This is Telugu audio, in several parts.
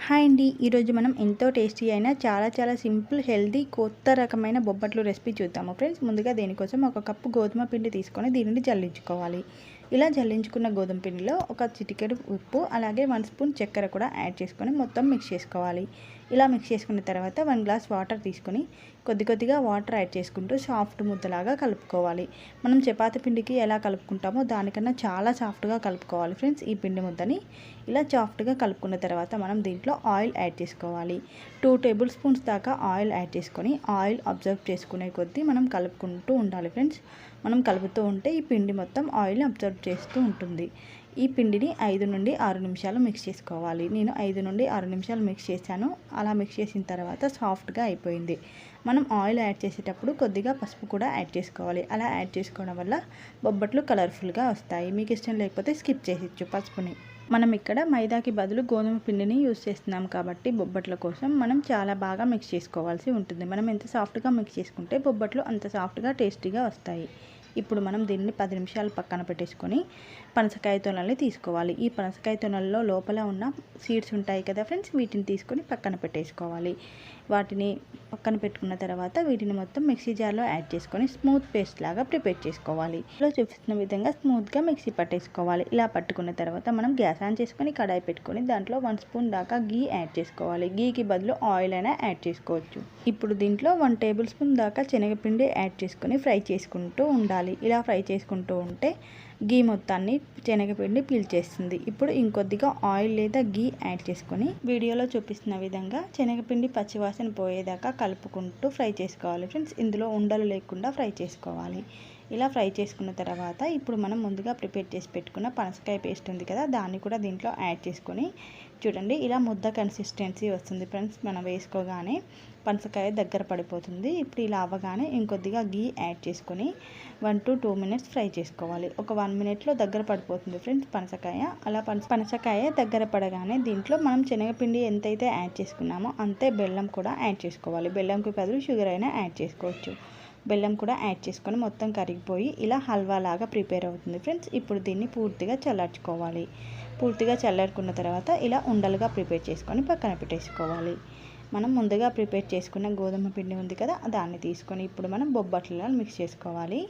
హాయ్ అండి, ఈరోజు మనం ఎంతో టేస్టీ అయిన చాలా సింపుల్ హెల్దీ కొత్త రకమైన బొబ్బట్లు రెసిపీ చూద్దాము ఫ్రెండ్స్. ముందుగా దీనికోసం ఒక కప్పు గోధుమ పిండి తీసుకొని దీనిని జల్లించుకోవాలి. ఇలా జల్లించుకున్న గోధుమ పిండిలో ఒక చిటికెడు ఉప్పు అలాగే 1 స్పూన్ చక్కెర కూడా యాడ్ చేసుకొని మొత్తం మిక్స్ చేసుకోవాలి. ఇలా మిక్స్ చేసుకున్న తర్వాత 1 గ్లాస్ వాటర్ తీసుకొని కొద్దిగా వాటర్ యాడ్ చేసుకుంటూ సాఫ్ట్ ముద్దలాగా కలుపుకోవాలి. మనం చపాతీ పిండికి ఎలా కలుపుకుంటామో దానికన్నా చాలా సాఫ్ట్గా కలుపుకోవాలి ఫ్రెండ్స్. ఈ పిండి ముద్దని ఇలా సాఫ్ట్గా కలుపుకున్న తర్వాత మనం దీంట్లో ఆయిల్ యాడ్ చేసుకోవాలి. 2 టేబుల్ స్పూన్స్ దాకా ఆయిల్ యాడ్ చేసుకొని ఆయిల్ అబ్జర్వ్ చేసుకునే కొద్దీ మనం కలుపుకుంటూ ఉండాలి ఫ్రెండ్స్. మనం కలుపుతూ ఉంటే ఈ పిండి మొత్తం ఆయిల్ అబ్జర్వ్ చేస్తూ ఉంటుంది. ఈ పిండిని 5 నుండి 6 నిమిషాలు మిక్స్ చేసుకోవాలి. నేను 5 నుండి 6 నిమిషాలు మిక్స్ చేశాను. అలా మిక్స్ చేసిన తర్వాత సాఫ్ట్గా అయిపోయింది. మనం ఆయిల్ యాడ్ చేసేటప్పుడు కొద్దిగా పసుపు కూడా యాడ్ చేసుకోవాలి. అలా యాడ్ చేసుకోవడం వల్ల బొబ్బట్లు కలర్ఫుల్గా వస్తాయి. మీకు ఇష్టం లేకపోతే స్కిప్ చేసేయచ్చు పసుపుని. మనం ఇక్కడ మైదాకి బదులు గోధుమ పిండిని యూస్ చేస్తున్నాం కాబట్టి బొబ్బట్ల కోసం మనం చాలా బాగా మిక్స్ చేసుకోవాల్సి ఉంటుంది. మనం ఎంత సాఫ్ట్గా మిక్స్ చేసుకుంటే బొబ్బట్లు అంత సాఫ్ట్గా టేస్టీగా వస్తాయి. ఇప్పుడు మనం దీన్ని 10 నిమిషాలు పక్కన పెట్టేసుకొని పనసకాయ తొనల్ని తీసుకోవాలి. ఈ పనసకాయ తొనల్లో లోపల ఉన్న సీడ్స్ ఉంటాయి కదా ఫ్రెండ్స్, వీటిని తీసుకొని పక్కన పెట్టేసుకోవాలి. వాటిని పక్కన పెట్టుకున్న తర్వాత వీటిని మొత్తం మిక్సీ జార్లో యాడ్ చేసుకొని స్మూత్ పేస్ట్ లాగా ప్రిపేర్ చేసుకోవాలి. ఇలా చూపిస్తున్న విధంగా స్మూత్గా మిక్సీ పట్టేసుకోవాలి. ఇలా పట్టుకున్న తర్వాత మనం గ్యాస్ ఆన్ చేసుకొని కడాయి పెట్టుకొని దాంట్లో 1 స్పూన్ దాకా గీ యాడ్ చేసుకోవాలి. గీకి బదులు ఆయిల్ అయినా యాడ్ చేసుకోవచ్చు. ఇప్పుడు దీంట్లో 1 టేబుల్ స్పూన్ దాకా శనగపిండి యాడ్ చేసుకొని ఫ్రై చేసుకుంటూ ఉండాలి. ఇలా ఫ్రై చేసుకుంటూ ఉంటే గీ మొత్తాన్ని శనగపిండి పీల్చేస్తుంది. ఇప్పుడు ఇంకొద్దిగా ఆయిల్ లేదా గీ యాడ్ చేసుకొని వీడియోలో చూపిస్తున్న విధంగా శనగపిండి పచ్చివాసన పోయేదాకా కలుపుకుంటూ ఫ్రై చేసుకోవాలి ఫ్రెండ్స్. ఇందులో ఉండలు లేకుండా ఫ్రై చేసుకోవాలి. ఇలా ఫ్రై చేసుకున్న తర్వాత ఇప్పుడు మనం ముందుగా ప్రిపేర్ చేసి పెట్టుకున్న పనసకాయ పేస్ట్ ఉంది కదా, దాన్ని కూడా దీంట్లో యాడ్ చేసుకొని చూడండి ఇలా ముద్ద కన్సిస్టెన్సీ వస్తుంది ఫ్రెండ్స్. మనం వేసుకోగానే పనసకాయ దగ్గర పడిపోతుంది. ఇప్పుడు ఇలా అవ్వగానే ఇంకొద్దిగా గీ యాడ్ చేసుకొని 1 to 2 మినిట్స్ ఫ్రై చేసుకోవాలి. ఒక 1 మినిట్లో దగ్గర పడిపోతుంది ఫ్రెండ్స్ పనసకాయ. అలా పనసకాయ దగ్గర పడగానే దీంట్లో మనం శనగపిండి ఎంతైతే యాడ్ చేసుకున్నామో అంతే బెల్లం కూడా యాడ్ చేసుకోవాలి. బెల్లంకి బదులు షుగర్ అయినా యాడ్ చేసుకోవచ్చు. బెల్లం కూడా యాడ్ చేసుకొని మొత్తం కరిగిపోయి ఇలా హల్వా లాగా ప్రిపేర్ అవుతుంది ఫ్రెండ్స్. ఇప్పుడు దీన్ని పూర్తిగా చల్లార్చుకోవాలి. పూర్తిగా చల్లారుకున్న తర్వాత ఇలా ఉండలుగా ప్రిపేర్ చేసుకొని పక్కన పెట్టేసుకోవాలి. మనం ముందుగా ప్రిపేర్ చేసుకున్న గోధుమ పిండి ఉంది కదా, దాన్ని తీసుకొని ఇప్పుడు మనం బొబ్బట్లలో మిక్స్ చేసుకోవాలి.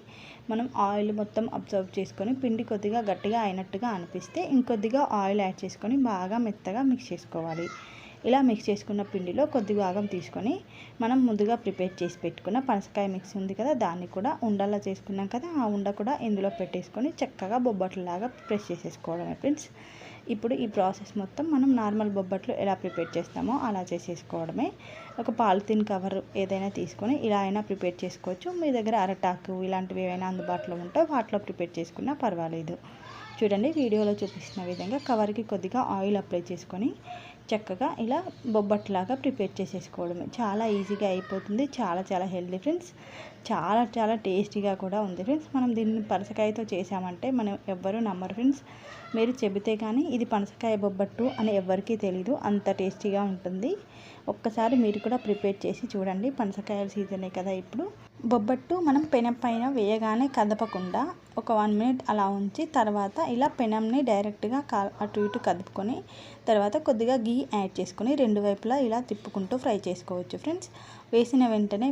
మనం ఆయిల్ మొత్తం అబ్జర్వ్ చేసుకొని పిండి కొద్దిగా గట్టిగా అయినట్టుగా అనిపిస్తే ఇంకొద్దిగా ఆయిల్ యాడ్ చేసుకొని బాగా మెత్తగా మిక్స్ చేసుకోవాలి. ఇలా మిక్స్ చేసుకున్న పిండిలో కొద్ది భాగం తీసుకొని మనం ముందుగా ప్రిపేర్ చేసి పెట్టుకున్న పనసకాయ మిక్స్ ఉంది కదా, దాన్ని కూడా ఉండలా చేసుకున్నాం కదా, ఆ ఉండ కూడా ఇందులో పెట్టేసుకొని చక్కగా బొబ్బట్లలాగా ప్రెస్ చేసేసుకోవడమే ఫ్రెండ్స్. ఇప్పుడు ఈ ప్రాసెస్ మొత్తం మనం నార్మల్ బొబ్బట్లు ఎలా ప్రిపేర్ చేస్తామో అలా చేసేసుకోవడమే. ఒక పాలిథిన్ కవర్ ఏదైనా తీసుకొని ఇలా అయినా ప్రిపేర్ చేసుకోవచ్చు. మీ దగ్గర అరటాకు ఇలాంటివి ఏవైనా అందుబాటులో ఉంటే వాటిలో ప్రిపేర్ చేసుకున్నా పర్వాలేదు. చూడండి వీడియోలో చూపిస్తున్న విధంగా కవర్కి కొద్దిగా ఆయిల్ అప్లై చేసుకొని చక్కగా ఇలా బొబ్బట్లాగా ప్రిపేర్ చేసేసుకోవడమే. చాలా ఈజీగా అయిపోతుంది. చాలా హెల్తీ ఫ్రెండ్స్. చాలా టేస్టీగా కూడా ఉంది ఫ్రెండ్స్. మనం దీన్ని పనసకాయతో చేసామంటే మనం ఎవ్వరూ నమ్మరు ఫ్రెండ్స్. మీరు చెబితే కానీ ఇది పనసకాయ బొబ్బట్టు అని ఎవ్వరికీ తెలీదు, అంత టేస్టీగా ఉంటుంది. ఒక్కసారి మీరు కూడా ప్రిపేర్ చేసి చూడండి. పనసకాయల సీజనే కదా ఇప్పుడు. బొబ్బట్టు మనం పెనం పైన వేయగానే కదపకుండా ఒక 1 మినిట్ అలా ఉంచి తర్వాత ఇలా పెనంని డైరెక్ట్గా అటు ఇటు కదుపుకొని తర్వాత కొద్దిగా గీ యాడ్ చేసుకొని 2 వైపులా ఇలా తిప్పుకుంటూ ఫ్రై చేసుకోవచ్చు ఫ్రెండ్స్. వేసిన వెంటనే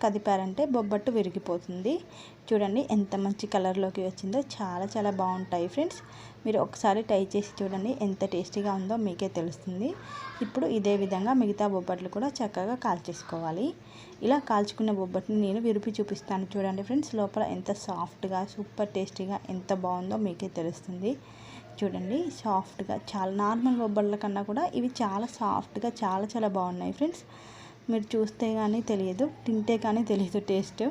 కదిపారంటే బొబ్బట్టు విరిగిపోతుంది. చూడండి ఎంత మంచి కలర్లోకి వచ్చిందో. చాలా బాగుంటాయి ఫ్రెండ్స్. మీరు ఒకసారి ట్రై చేసి చూడండి, ఎంత టేస్టీగా ఉందో మీకే తెలుస్తుంది. ఇప్పుడు ఇదే విధంగా మిగతా బొబ్బట్లు కూడా చక్కగా కాల్చేసుకోవాలి. ఇలా కాల్చుకున్న బొబ్బట్ని నేను విరిపి చూపిస్తాను చూడండి ఫ్రెండ్స్. లోపల ఎంత సాఫ్ట్గా సూపర్ టేస్టీగా ఎంత బాగుందో మీకే తెలుస్తుంది. చూడండి సాఫ్ట్గా, చాలా నార్మల్ బొబ్బట్ల కన్నా కూడా ఇవి చాలా సాఫ్ట్గా చాలా బాగున్నాయి ఫ్రెండ్స్. మీరు చూస్తే కానీ తెలియదు, తింటే కానీ తెలియదు టేస్ట్.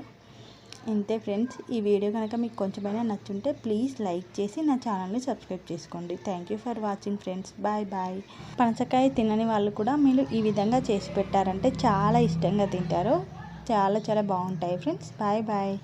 ఇంతే ఫ్రెండ్స్. ఈ వీడియో కనుక మీకు కొంచెమైనా నచ్చుంటే ప్లీజ్ లైక్ చేసి నా ఛానల్ని సబ్స్క్రైబ్ చేసుకోండి. Thank you for watching friends. Bye. పనసకాయ తినని వాళ్ళు కూడా మీరు ఈ విధంగా చేసి పెట్టారంటే చాలా ఇష్టంగా తింటారు. చాలా బాగుంటాయి ఫ్రెండ్స్. బాయ్.